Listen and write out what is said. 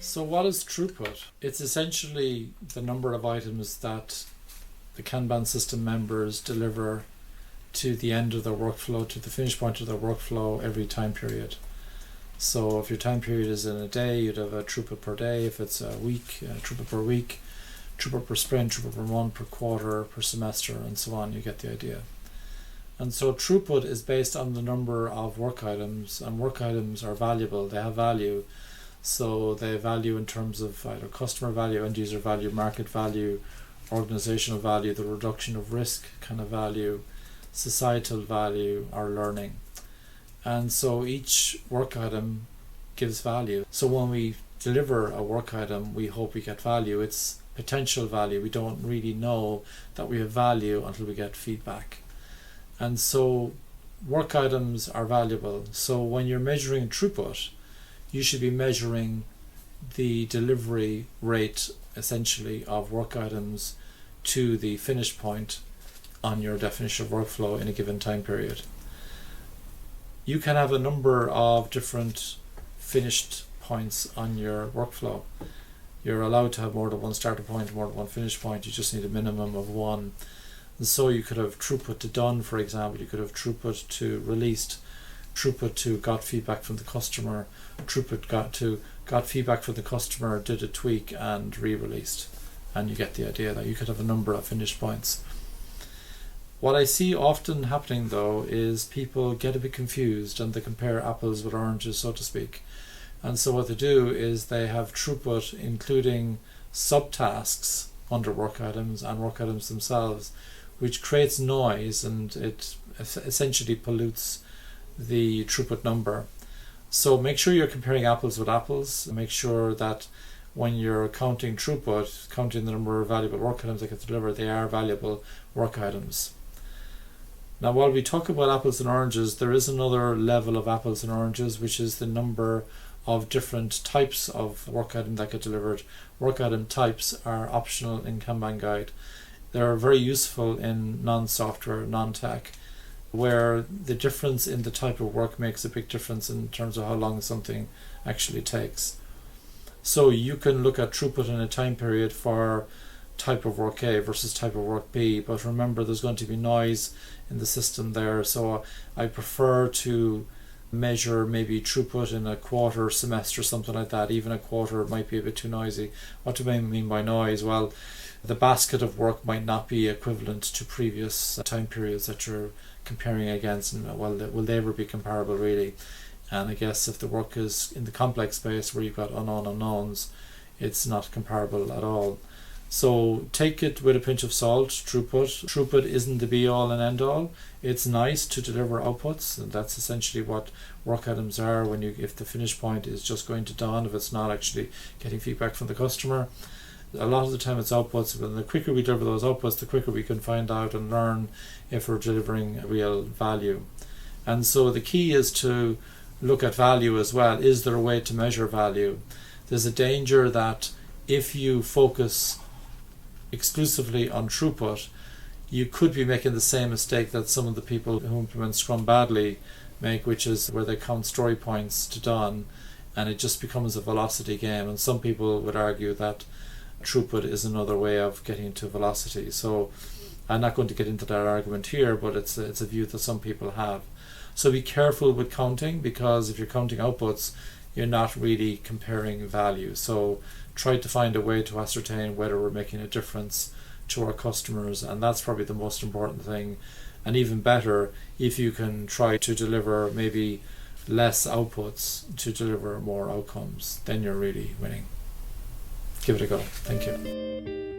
So what is throughput? It's essentially the number of items that the Kanban system members deliver to the end of their workflow, to the finish point of their workflow every time period. So if your time period is in a day, you'd have a throughput per day. If it's a week, throughput per week, throughput per sprint, throughput per month, per quarter, per semester, and so on. You get the idea. And so throughput is based on the number of work items, and work items are valuable. They have value. So they have value in terms of either customer value, end user value, market value, organizational value, the reduction of risk kind of value, societal value, or learning. And so each work item gives value. So when we deliver a work item, we hope we get value. It's potential value. We don't really know that we have value until we get feedback. And so work items are valuable. So when you're measuring throughput, you should be measuring the delivery rate, essentially, of work items to the finish point on your definition of workflow in a given time period. You can have a number of different finished points on your workflow. You're allowed to have more than one starter point, more than one finish point. You just need a minimum of one. And so you could have throughput to done, for example. You could have throughput to released, throughput to got feedback from the customer, throughput got feedback from the customer, did a tweak and re-released. And you get the idea that you could have a number of finish points. What I see often happening though is people get a bit confused and they compare apples with oranges, so to speak. And so what they do is they have throughput including subtasks under work items and work items themselves, which creates noise and it essentially pollutes the throughput number. So make sure you're comparing apples with apples. Make sure that when you're counting throughput, counting the number of valuable work items that get delivered, they are valuable work items. Now, while we talk about apples and oranges, there is another level of apples and oranges, which is the number of different types of work item that get delivered. Work item types are optional in Kanban Guide. They're very useful in non-software, non-tech, where the difference in the type of work makes a big difference in terms of how long something actually takes. So you can look at throughput in a time period for type of work A versus type of work B, but remember there's going to be noise in the system there. So I prefer to measure maybe throughput in a quarter, semester, something like that. Even a quarter might be a bit too noisy. What do I mean by noise? Well, the basket of work might not be equivalent to previous time periods that you're comparing against, and well, will they ever be comparable really? And I guess if the work is in the complex space where you've got unknown unknowns, it's not comparable at all. So take it with a pinch of salt. Throughput isn't the be all and end all. It's nice to deliver outputs, and that's essentially what work items are. If the finish point is just going to done, if it's not actually getting feedback from the customer. A lot of the time it's outputs, but the quicker we deliver those outputs, the quicker we can find out and learn if we're delivering real value. And so the key is to look at value as well. Is there a way to measure value? There's a danger that if you focus exclusively on throughput, you could be making the same mistake that some of the people who implement Scrum badly make, which is where they count story points to done, and it just becomes a velocity game. And some people would argue that throughput is another way of getting to velocity. So I'm not going to get into that argument here, but it's a view that some people have. So be careful with counting, because if you're counting outputs, you're not really comparing value. So try to find a way to ascertain whether we're making a difference to our customers, and that's probably the most important thing. And even better, if you can try to deliver maybe less outputs to deliver more outcomes, then you're really winning. Give it a go. Thank you.